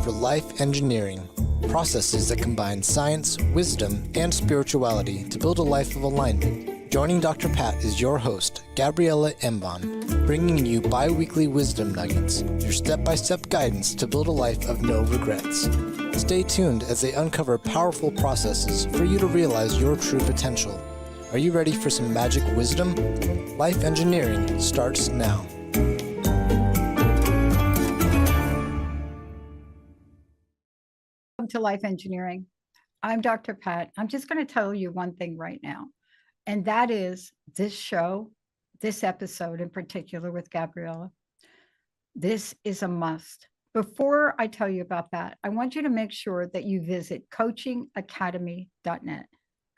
for life engineering, processes that combine science, wisdom, and spirituality to build a life of alignment. Joining Dr. Pat is your host, Gabriella Embon, bringing you bi-weekly wisdom nuggets, your step-by-step guidance to build a life of no regrets. Stay tuned as they uncover powerful processes for you to realize your true potential. Are you ready for some magic wisdom? Life engineering starts now. Welcome to Life Engineering. I'm Dr. Pat. I'm just going to tell you one thing right now, and that is this show, this episode in particular with Gabriella, this is a must. Before I tell you about that, I want you to make sure that you visit coachingacademy.net.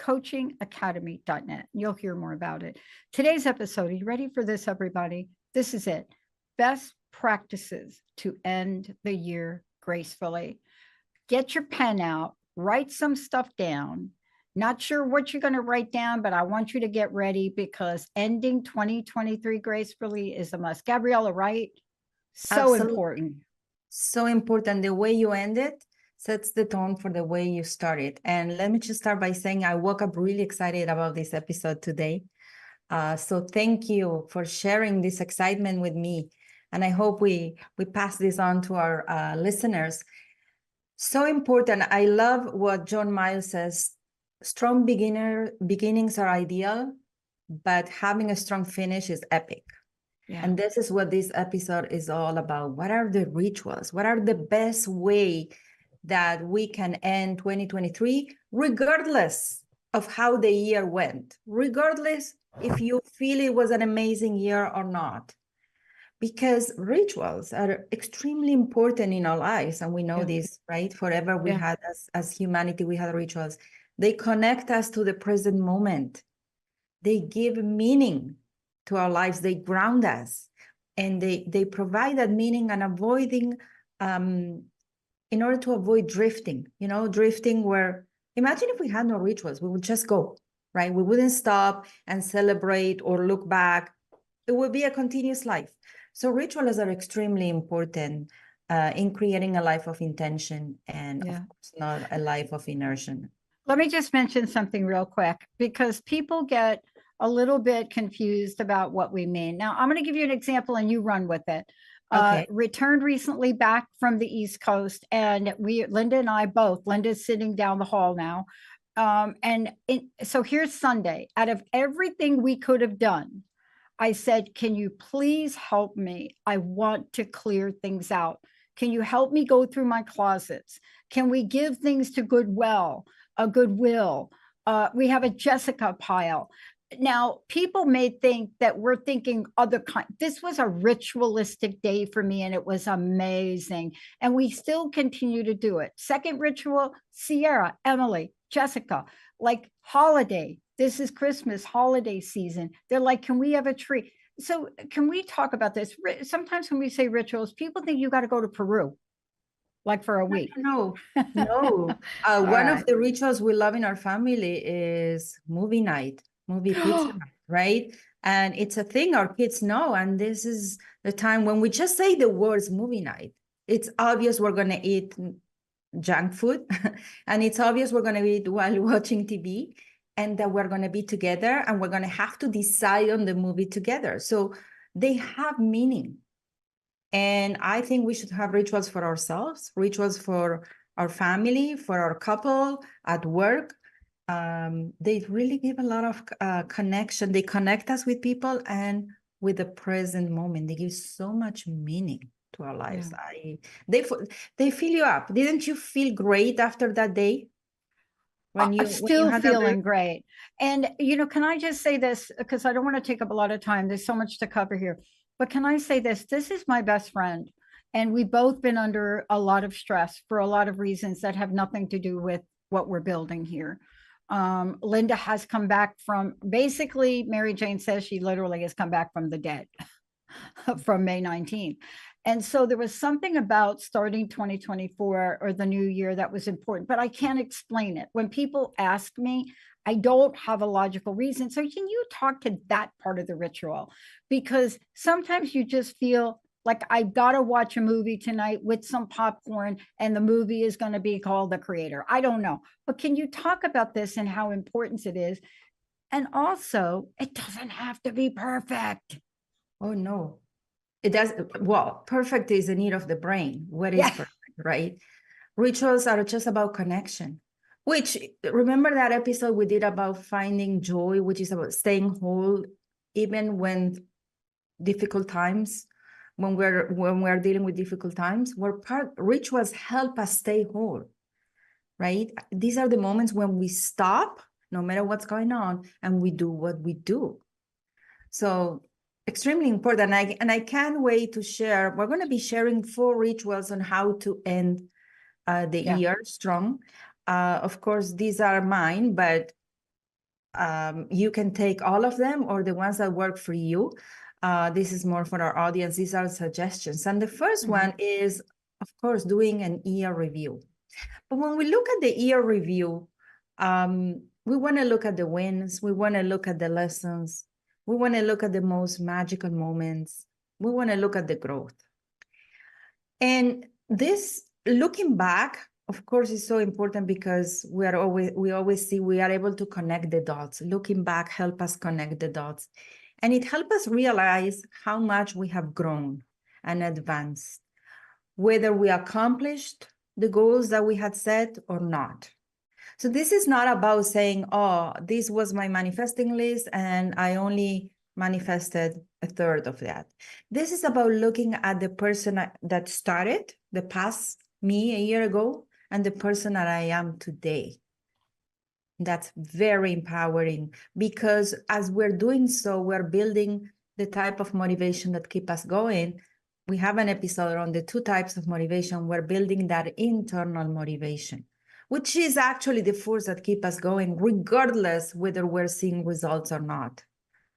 coachingacademy.net. You'll hear more about it. Today's episode, are you ready for this, everybody? This is it. Best practices to end the year gracefully. Get your pen out, write some stuff down. Not sure what you're going to write down, but I want you to get ready because ending 2023 gracefully is a must. Gabriella, right? So Absolutely. important. So important. The way you end it sets the tone for the way you start it. And let me just start by saying I woke up really excited about this episode today. So thank you for sharing this excitement with me. And I hope we pass this on to our listeners. So important. I love what John Miles says. Strong beginnings are ideal, but having a strong finish is epic. Yeah. And this is what this episode is all about. What are the rituals? What are the best way that we can end 2023, regardless of how the year went, regardless if you feel it was an amazing year or not? Because rituals are extremely important in our lives. And we know this, right? Forever we had, as humanity, we had rituals. They connect us to the present moment. They give meaning to our lives. They ground us. And they provide that meaning and avoiding, in order to avoid drifting, drifting where, imagine if we had no rituals, we would just go, right? We wouldn't stop and celebrate or look back. It would be a continuous life. So rituals are extremely important in creating a life of intention and of course not a life of inertia. Let me just mention something real quick because people get a little bit confused about what we mean. Now, I'm going to give you an example and you run with it. Okay. Returned recently back from the East Coast and Linda and I both, Linda's sitting down the hall now. So here's Sunday. Out of everything we could have done, I said, can you please help me? I want to clear things out. Can you help me go through my closets? Can we give things to Goodwill? We have a Jessica pile. Now, people may think that we're thinking other kind. This was a ritualistic day for me, and it was amazing. And we still continue to do it. Second ritual, Sierra, Emily, Jessica, like holiday. This is Christmas, holiday season. They're like, can we have a tree? So can we talk about this? Sometimes when we say rituals, people think you got to go to Peru, like for a week. No. One of the rituals we love in our family is movie night, movie pizza night, right? And it's a thing our kids know. And this is the time when we just say the words movie night. It's obvious we're going to eat junk food. And it's obvious we're going to eat while watching TV. And that we're going to be together and we're going to have to decide on the movie together. So they have meaning. And I think we should have rituals for ourselves, rituals for our family, for our couple, at work. They really give a lot of connection. They connect us with people and with the present moment. They give so much meaning to our lives. Yeah. They fill you up. Didn't you feel great after that day? I'm still feeling great. And, can I just say this, because I don't want to take up a lot of time. There's so much to cover here. But can I say this? This is my best friend. And we've both been under a lot of stress for a lot of reasons that have nothing to do with what we're building here. Linda has come back from, basically, Mary Jane says she literally has come back from the dead from May 19th. And so there was something about starting 2024 or the new year that was important, but I can't explain it. When people ask me, I don't have a logical reason. So can you talk to that part of the ritual? Because sometimes you just feel Like I've got to watch a movie tonight with some popcorn and the movie is going to be called The Creator. I don't know. But can you talk about this and how important it is? And also, it doesn't have to be perfect. Oh, no. It does. Well, perfect is a need of the brain. What is Yeah. perfect, right? Rituals are just about connection, which remember that episode we did about finding joy, which is about staying whole, even when difficult times, when we're dealing with difficult times, rituals help us stay whole, right? These are the moments when we stop, no matter what's going on, and we do what we do. So extremely important. And I can't wait to share. We're going to be sharing 4 rituals on how to end the year strong. Of course, these are mine, but you can take all of them or the ones that work for you. This is more for our audience. These are suggestions. And the first one is, of course, doing an year review. But when we look at the year review, we want to look at the wins. We want to look at the lessons. We want to look at the most magical moments. We want to look at the growth. And this looking back, of course, is so important because we always see we are able to connect the dots. Looking back help us connect the dots. And it helps us realize how much we have grown and advanced, whether we accomplished the goals that we had set or not. So this is not about saying, oh, this was my manifesting list and I only manifested a third of that. This is about looking at the person that started, the past me a year ago, and the person that I am today. That's very empowering because as we're doing so, we're building the type of motivation that keep us going. We have an episode on the 2 types of motivation. We're building that internal motivation, which is actually the force that keep us going, regardless whether we're seeing results or not.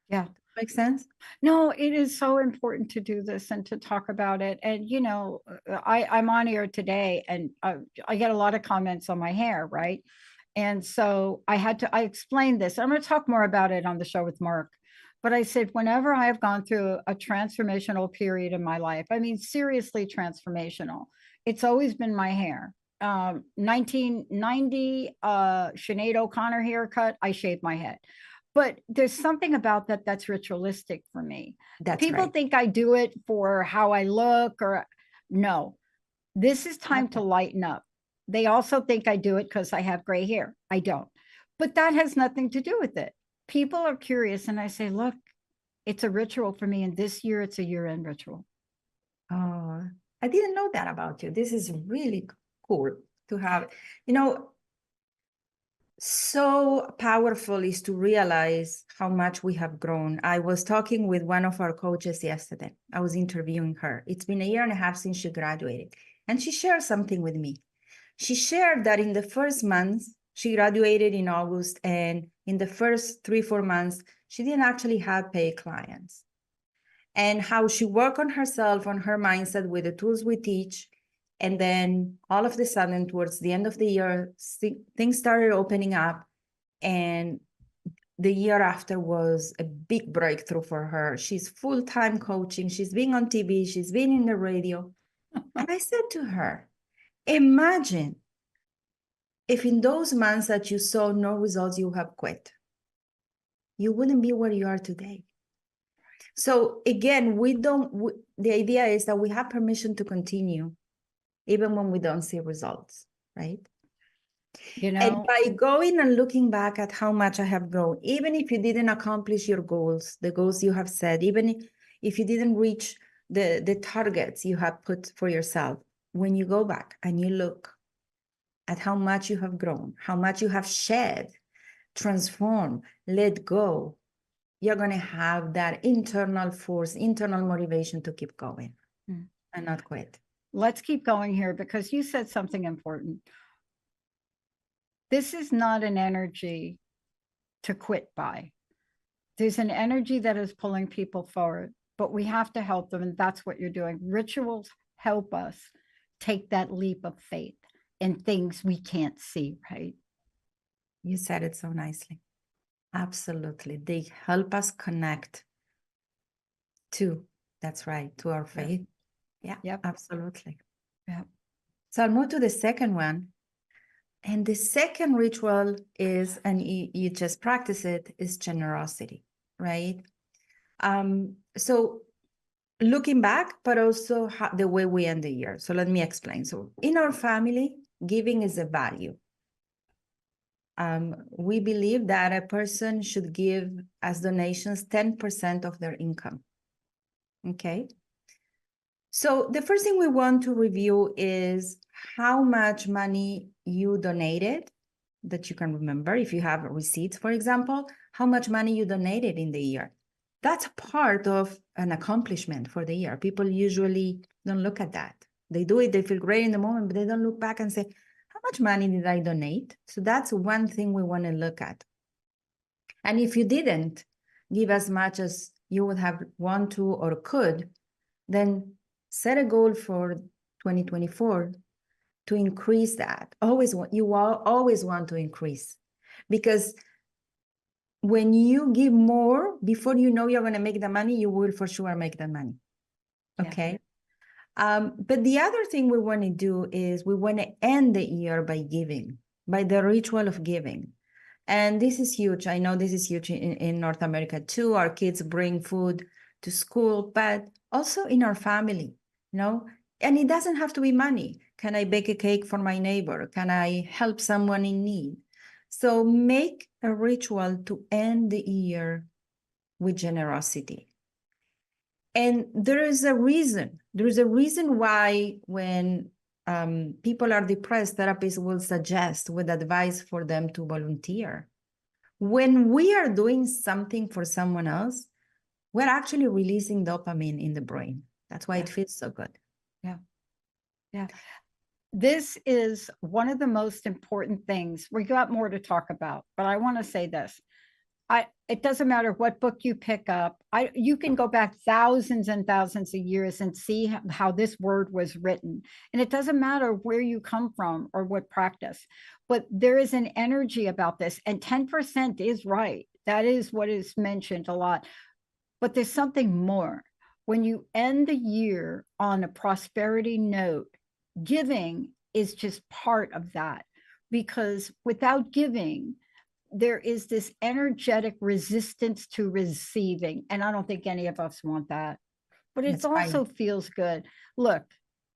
Yeah. Make sense? No, it is so important to do this and to talk about it. And, you know, I'm on here today and I get a lot of comments on my hair, right? And so I explained this. I'm going to talk more about it on the show with Mark. But I said, whenever I have gone through a transformational period in my life, I mean, seriously transformational, it's always been my hair. 1990, Sinead O'Connor haircut, I shaved my head. But there's something about that that's ritualistic for me. People think I do it for how I look or no, this is time to lighten up. They also think I do it because I have gray hair. I don't. But that has nothing to do with it. People are curious and I say, look, it's a ritual for me. And this year it's a year-end ritual. Oh, I didn't know that about you. This is really cool to have. You know, so powerful is to realize how much we have grown. I was talking with one of our coaches yesterday. I was interviewing her. It's been 1.5 years since she graduated. And she shared something with me. She shared that in the first month, she graduated in August, and in the first 3-4 months, she didn't actually have paid clients. And how she worked on herself, on her mindset with the tools we teach. And then all of a sudden, towards the end of the year, things started opening up. And the year after was a big breakthrough for her. She's full-time coaching. She's been on TV. She's been in the radio. And I said to her, imagine if in those months that you saw no results, you have quit. You wouldn't be where you are today. So again, the idea is that we have permission to continue even when we don't see results, right? You know, and by going and looking back at how much I have grown, even if you didn't accomplish your goals, the goals you have set, even if you didn't reach the targets you have put for yourself, when you go back and you look at how much you have grown, how much you have shed, transformed, let go, you're going to have that internal force, internal motivation to keep going and not quit. Let's keep going here because you said something important. This is not an energy to quit by. There's an energy that is pulling people forward, but we have to help them. And that's what you're doing. Rituals help us take that leap of faith in things we can't see, right? You said it so nicely. Absolutely. They help us connect to, that's right, to our faith, Yeah, Yep. absolutely. Yep. So I'll move to the second one. And the second ritual is, and you just practice it, is generosity, right? So looking back, but also the way we end the year. So let me explain. So in our family, giving is a value. We believe that a person should give as donations 10% of their income. Okay. So the first thing we want to review is how much money you donated, that you can remember. If you have receipts, for example, how much money you donated in the year. That's part of an accomplishment for the year. People usually don't look at that. They do it, they feel great in the moment, but they don't look back and say, how much money did I donate? So that's one thing we want to look at. And if you didn't give as much as you would have want to or could, then set a goal for 2024 to increase that. You always want to increase, because when you give more, before you know you're going to make the money, you will for sure make the money. Okay. Yeah. But the other thing we want to do is we want to end the year by giving, by the ritual of giving. And this is huge. I know this is huge in North America too. Our kids bring food to school, but also in our family, and it doesn't have to be money. Can I bake a cake for my neighbor? Can I help someone in need? So make a ritual to end the year with generosity. And there is a reason. There is a reason why when people are depressed, therapists will suggest with advice for them to volunteer. When we are doing something for someone else, we're actually releasing dopamine in the brain. That's why it feels so good. Yeah. Yeah. This is one of the most important things. We got more to talk about, but I want to say this. It doesn't matter what book you pick up. You can go back thousands and thousands of years and see how this word was written. And it doesn't matter where you come from or what practice, but there is an energy about this. And 10% is right. That is what is mentioned a lot. But there's something more. When you end the year on a prosperity note, giving is just part of that. Because without giving, there is this energetic resistance to receiving. And I don't think any of us want that. But it also feels good. Look,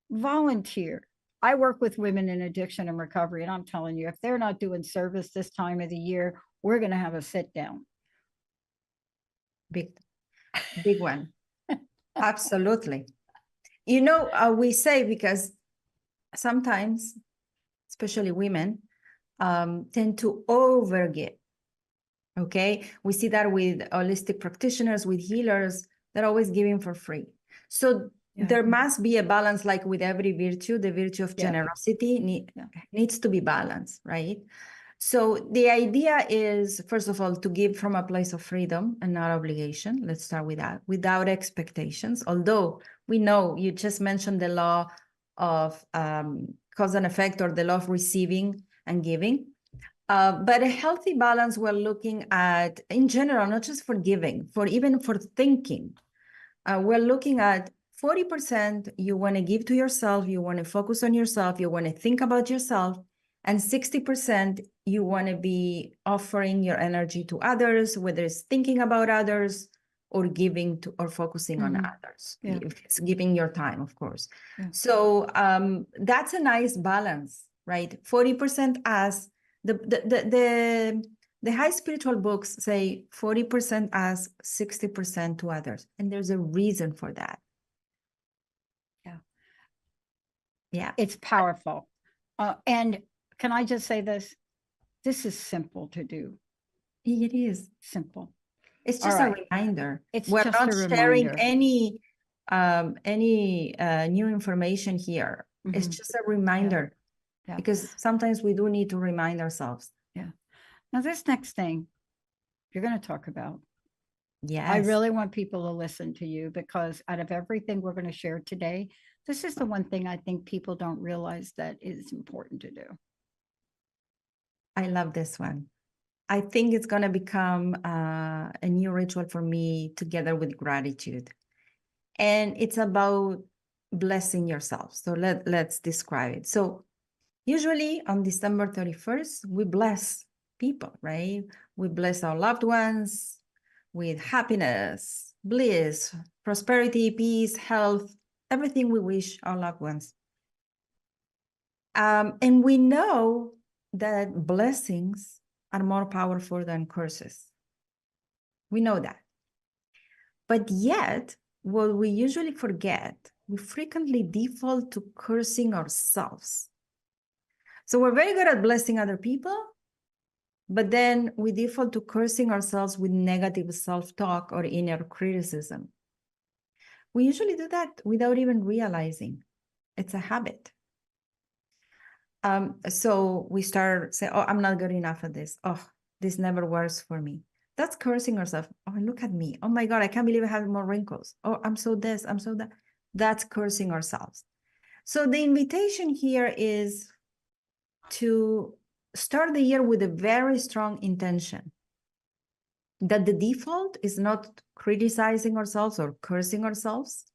volunteer. I work with women in addiction and recovery, and I'm telling you, if they're not doing service this time of the year, we're going to have a sit down. Big one. Absolutely. We say, because sometimes, especially women, tend to overgive. Okay. We see that with holistic practitioners, with healers, they're always giving for free. So there must be a balance, like with every virtue. The virtue of generosity needs to be balanced, right? So the idea is, first of all, to give from a place of freedom and not obligation. Let's start with that, without expectations. Although we know, you just mentioned the law of cause and effect, or the law of receiving and giving. But a healthy balance we're looking at in general, not just for giving, even for thinking. We're looking at 40% you want to give to yourself, you want to focus on yourself, you want to think about yourself, and 60% you want to be offering your energy to others, whether it's thinking about others or giving to or focusing on others. If it's giving your time, of course. So that's a nice balance, right? 40% as the high spiritual books say 40% as, 60% to others. And there's a reason for that. Yeah. It's powerful. And can I just say this? This is simple to do. It is simple. It's just a reminder. We're not sharing any new information here. It's just a reminder. Because sometimes we do need to remind ourselves. Yeah. Now, this next thing you're going to talk about. Yes. I really want people to listen to you, because out of everything we're going to share today, this is the one thing I think people don't realize that is important to do. I love this one. I think it's going to become a new ritual for me, together with gratitude. And it's about blessing yourself. So let's describe it. So usually on December 31st, we bless people, right? We bless our loved ones with happiness, bliss, prosperity, peace, health, everything we wish our loved ones. And we know that blessings are more powerful than curses. We know that. But yet, what we usually forget, we frequently default to cursing ourselves. So we're very good at blessing other people, but then we default to cursing ourselves with negative self-talk or inner criticism. We usually do that without even realizing. It's a habit. So we start saying, oh, I'm not good enough at this. Oh, this never works for me. That's cursing ourselves. Oh, look at me. Oh my God, I can't believe I have more wrinkles. Oh, I'm so this, I'm so that. That's cursing ourselves. So the invitation here is to start the year with a very strong intention that the default is not criticizing ourselves or cursing ourselves.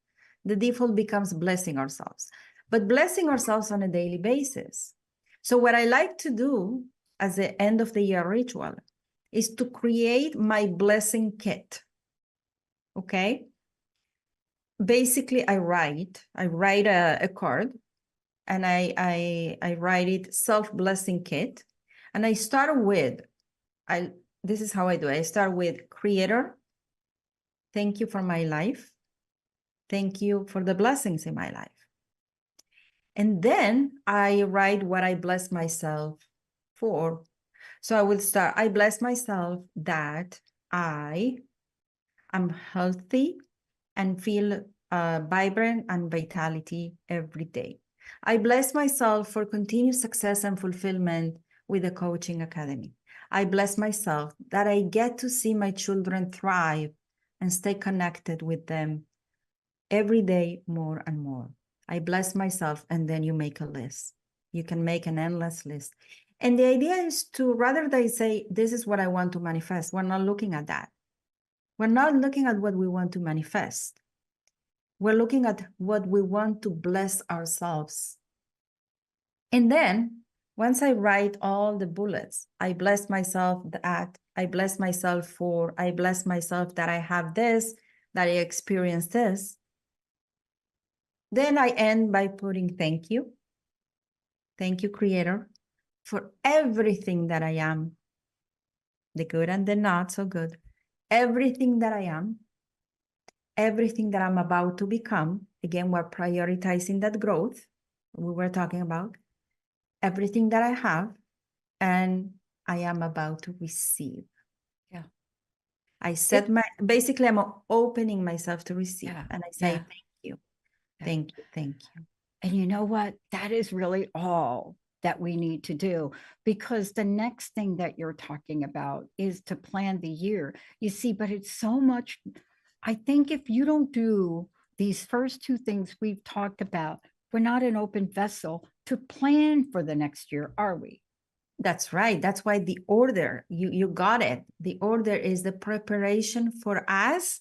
The default becomes blessing ourselves, but blessing ourselves on a daily basis. So what I like to do as the end of the year ritual is to create my blessing kit. Okay. Basically, I write a card, and I write it self-blessing kit. And I start with, this is how I do it. I start with Creator. Thank you for my life. Thank you for the blessings in my life. And then I write what I bless myself for. So I will start, I bless myself that I am healthy and feel vibrant and vitality every day. I bless myself for continued success and fulfillment with the Coaching Academy. I bless myself that I get to see my children thrive and stay connected with them every day more and more. I bless myself, and then you make a list. You can make an endless list. And the idea is to, rather than say, this is what I want to manifest, we're not looking at that. We're not looking at what we want to manifest. We're looking at what we want to bless ourselves. And then once I write all the bullets, I bless myself that, I bless myself for, I bless myself that I have this, that I experienced this. Then I end by putting thank you. Thank you, Creator, for everything that I am, the good and the not so good, everything that I am, everything that I'm about to become. Again, we're prioritizing that growth we were talking about, everything that I have, and I am about to receive. Yeah. I set basically I'm opening myself to receive. Yeah. And I say, Yeah. thank you, Yeah. thank you, thank you. And you know what? That is really all that we need to do, because the next thing that you're talking about is to plan the year. You see, but it's so much. I think if you don't do these first two things we've talked about, we're not an open vessel to plan for the next year, are we? That's right. That's why the order, you got it. The order is the preparation for us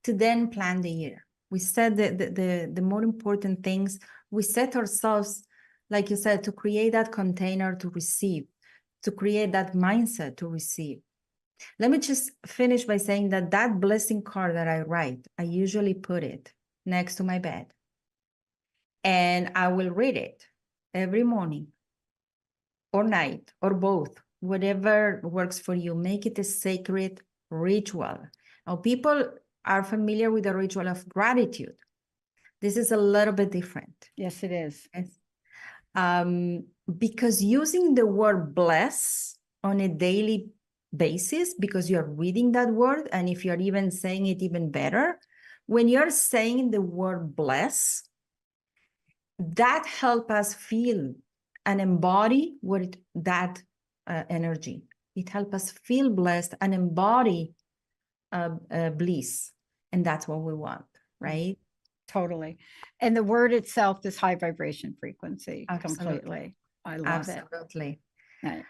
to then plan the year. We said the more important things, we set ourselves, like you said, to create that container to receive, to create that mindset to receive. Let me just finish by saying that blessing card that I write, I usually put it next to my bed. And I will read it every morning or night or both, whatever works for you. Make it a sacred ritual. Now, people are familiar with the ritual of gratitude. This is a little bit different. Yes, it is. Yes. Because using the word bless on a daily basis, because you're reading that word, and if you're even saying it even better, when you're saying the word bless, that helps us feel and embody that energy. It helps us feel blessed and embody bliss. And that's what we want, right? Totally. And the word itself is high vibration frequency. Absolutely. Completely. I love it. Absolutely. Right.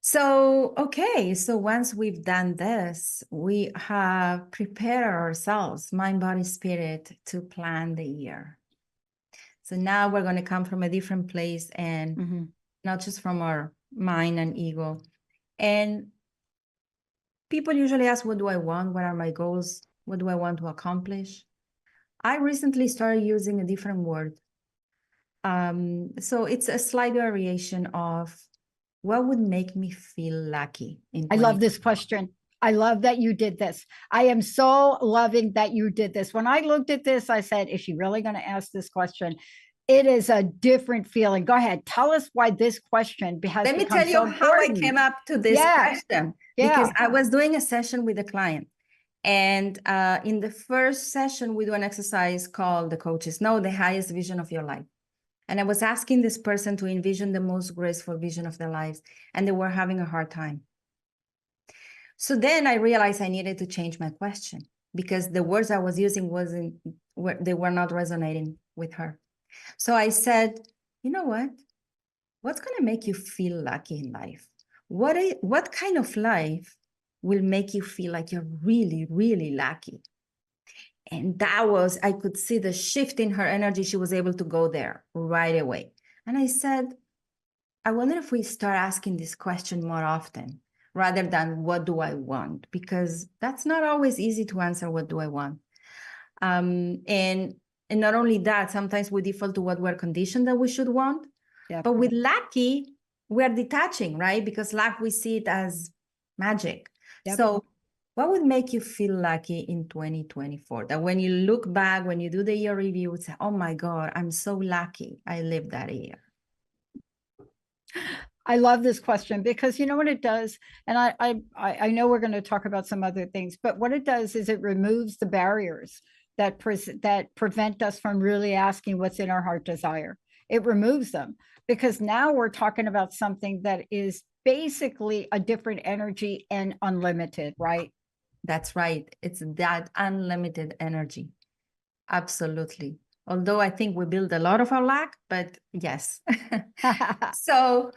So, okay. So once we've done this, we have prepared ourselves, mind, body, spirit, to plan the year. So now we're going to come from a different place and Mhm. not just from our mind and ego. And people usually ask, what do I want? What are my goals? What do I want to accomplish? I recently started using a different word. So it's a slight variation of what would make me feel lucky in I love this 2024. question. I love that you did this. I am so loving that you did this. When I looked at this, I said, is she really going to ask this question? It is a different feeling. Go ahead. Tell us why this question has Let me become tell so you how I came important. up to this Yeah. question. Because Yeah. I was doing a session with a client. And in the first session, we do an exercise called The Coaches Know the Highest Vision of Your Life. And I was asking this person to envision the most graceful vision of their lives, and they were having a hard time. So then I realized I needed to change my question because the words I was using they were not resonating with her. So I said, you know what? What's going to make you feel lucky in life? What kind of life will make you feel like you're really, really lucky? And I could see the shift in her energy. She was able to go there right away. And I said, I wonder if we start asking this question more often rather than what do I want? Because that's not always easy to answer, what do I want? And not only that, sometimes we default to what we're conditioned that we should want. Yep. But with lucky, we're detaching, right? Because luck, we see it as magic. Yep. So what would make you feel lucky in 2024? That when you look back, when you do the year review, you would say, oh my God, I'm so lucky I lived that year. I love this question because you know what it does, and I know we're going to talk about some other things, but what it does is it removes the barriers that prevent us from really asking what's in our heart desire. It removes them because now we're talking about something that is basically a different energy and unlimited, right? That's right. It's that unlimited energy. Absolutely. Although I think we build a lot of our luck, but yes. So,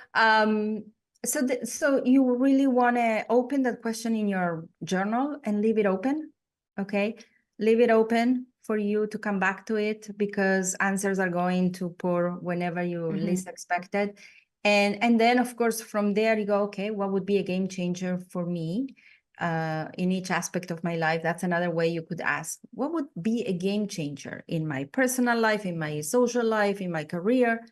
so you really want to open that question in your journal and leave it open, okay? Leave it open for you to come back to it because answers are going to pour whenever you least expect it. And then, of course, from there you go, okay, what would be a game changer for me in each aspect of my life? That's another way you could ask, what would be a game changer in my personal life, in my social life, in my career?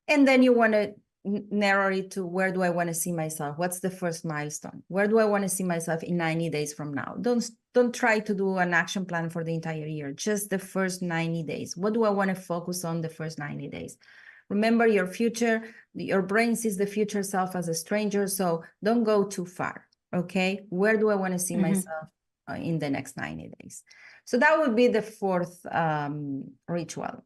And then you want to narrow it to where do I want to see myself? What's the first milestone? Where do I want to see myself in 90 days from now? Don't try to do an action plan for the entire year, just the first 90 days. What do I want to focus on the first 90 days? Remember, your brain sees the future self as a stranger, so don't go too far, okay? Where do I want to see myself in the next 90 days? So that would be the fourth ritual.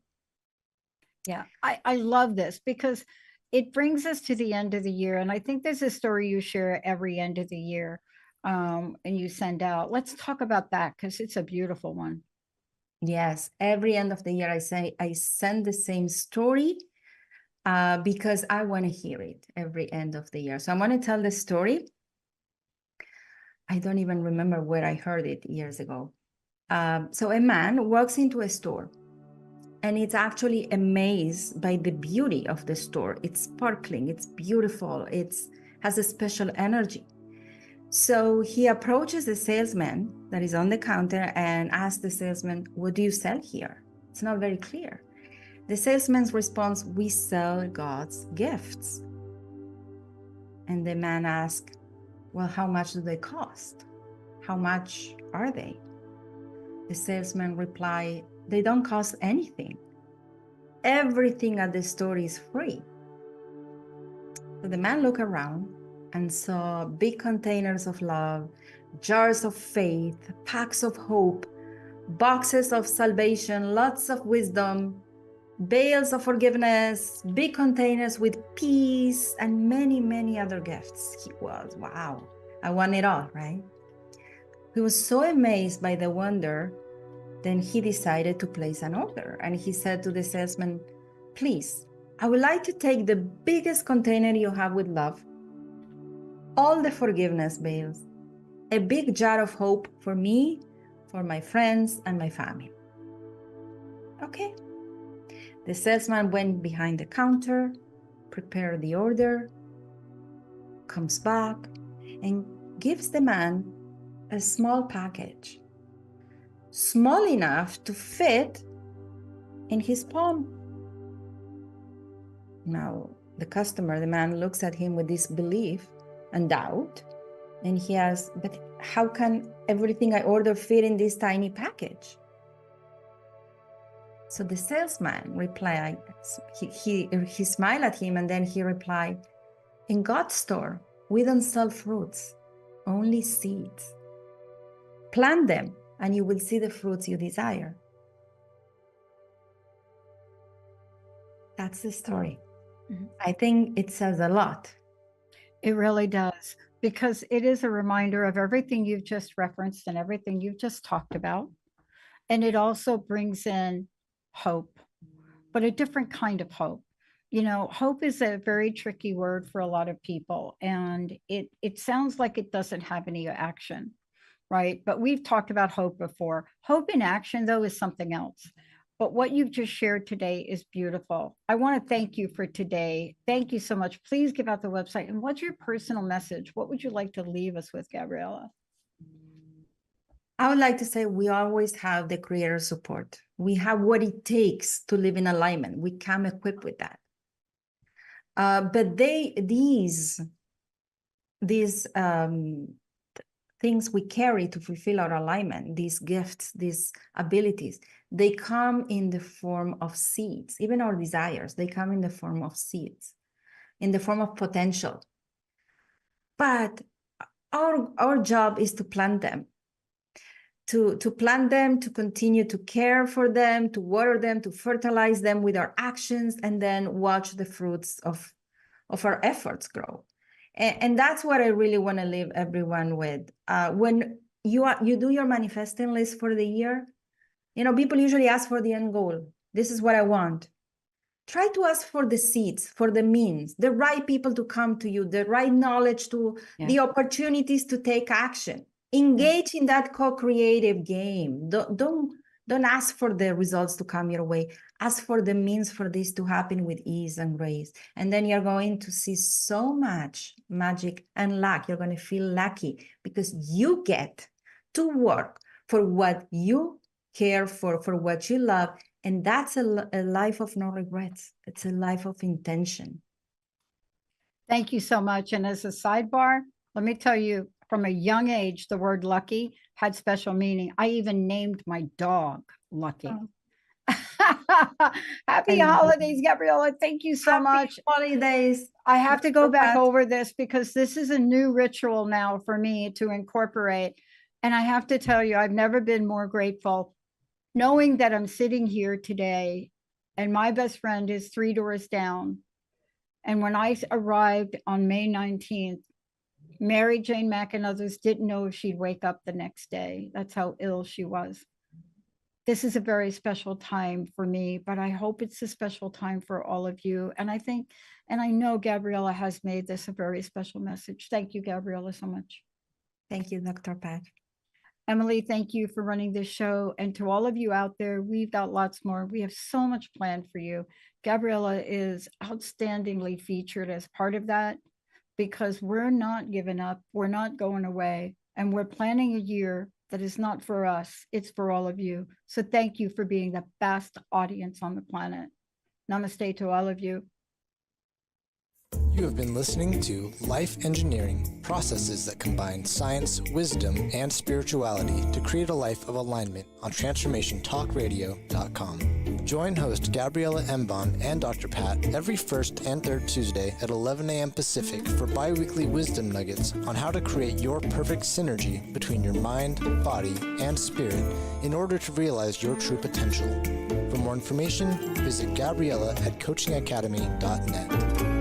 Yeah, I love this because it brings us to the end of the year. And I think there's a story you share every end of the year and you send out. Let's talk about that because it's a beautiful one. Yes, every end of the year I send the same story because I want to hear it every end of the year. So I'm going to tell the story. I don't even remember where I heard it years ago. So a man walks into a store and it's actually amazed by the beauty of the store. It's sparkling, it's beautiful, it has a special energy. So he approaches the salesman that is on the counter and asks the salesman, what do you sell here? It's not very clear. The salesman's response, we sell God's gifts. And the man asks, well, how much do they cost? How much are they? The salesman replied, they don't cost anything. Everything at the store is free. So the man looked around and saw big containers of love, jars of faith, packs of hope, boxes of salvation, lots of wisdom, bales of forgiveness, big containers with peace, and many, many other gifts. He was, wow, I want it all, right? He was so amazed by the wonder, then he decided to place an order. And he said to the salesman, please, I would like to take the biggest container you have with love, all the forgiveness bales, a big jar of hope for me, for my friends, and my family. Okay. The salesman went behind the counter, prepared the order, comes back, and gives the man a small package, small enough to fit in his palm. Now, the customer, the man, looks at him with disbelief and doubt, and he asks, but how can everything I order fit in this tiny package? So the salesman replied, he smiled at him, and then he replied, in God's store, we don't sell fruits, only seeds. Plant them, and you will see the fruits you desire. That's the story. Mhm. I think it says a lot. It really does, because it is a reminder of everything you've just referenced and everything you've just talked about. And it also brings in hope, but a different kind of hope. You know, hope is a very tricky word for a lot of people, and it sounds like it doesn't have any action, right? But we've talked about hope before. Hope in action, though, is something else. But what you've just shared today is beautiful. I want to thank you for today. Thank you so much. Please give out the website. And what's your personal message? What would you like to leave us with, Gabriela? I would like to say we always have the creator support. We have what it takes to live in alignment. We come equipped with that. But these things we carry to fulfill our alignment, these gifts, these abilities, they come in the form of seeds. Even our desires, they come in the form of seeds, in the form of potential. But our job is to plant them, to plant them, to continue to care for them, to water them, to fertilize them with our actions, and then watch the fruits of our efforts grow. And that's what I really want to leave everyone with. When you do your manifesting list for the year, you know, people usually ask for the end goal. This is what I want. Try to ask for the seeds, for the means, the right people to come to you, the right knowledge, the opportunities to take action. Engage in that co-creative game. Don't ask for the results to come your way. Ask for the means for this to happen with ease and grace. And then you're going to see so much magic and luck. You're going to feel lucky because you get to work for what you care for what you love. And that's a life of no regrets. It's a life of intention. Thank you so much. And as a sidebar, let me tell you, from a young age, the word lucky had special meaning. I even named my dog Lucky. Oh. Happy holidays, Gabriela. Thank you so much. Holidays. I have to go back over this because this is a new ritual now for me to incorporate. And I have to tell you, I've never been more grateful knowing that I'm sitting here today and my best friend is 3 doors down. And when I arrived on May 19th, Mary Jane Mack and others didn't know if she'd wake up the next day. That's how ill she was. This is a very special time for me, but I hope it's a special time for all of you. And I think, and I know Gabriela has made this a very special message. Thank you, Gabriela, so much. Thank you, Dr. Pat. Emily, thank you for running this show. And to all of you out there, we've got lots more. We have so much planned for you. Gabriela is outstandingly featured as part of that because we're not giving up. We're not going away. And we're planning a year that is not for us. It's for all of you. So thank you for being the best audience on the planet. Namaste to all of you. You have been listening to Life Engineering, processes that combine science, wisdom, and spirituality to create a life of alignment on TransformationTalkRadio.com. Join host Gabriela Embon and Dr. Pat every first and third Tuesday at 11 a.m. Pacific for bi-weekly wisdom nuggets on how to create your perfect synergy between your mind, body, and spirit in order to realize your true potential. For more information, visit Gabriela at coachingacademy.net.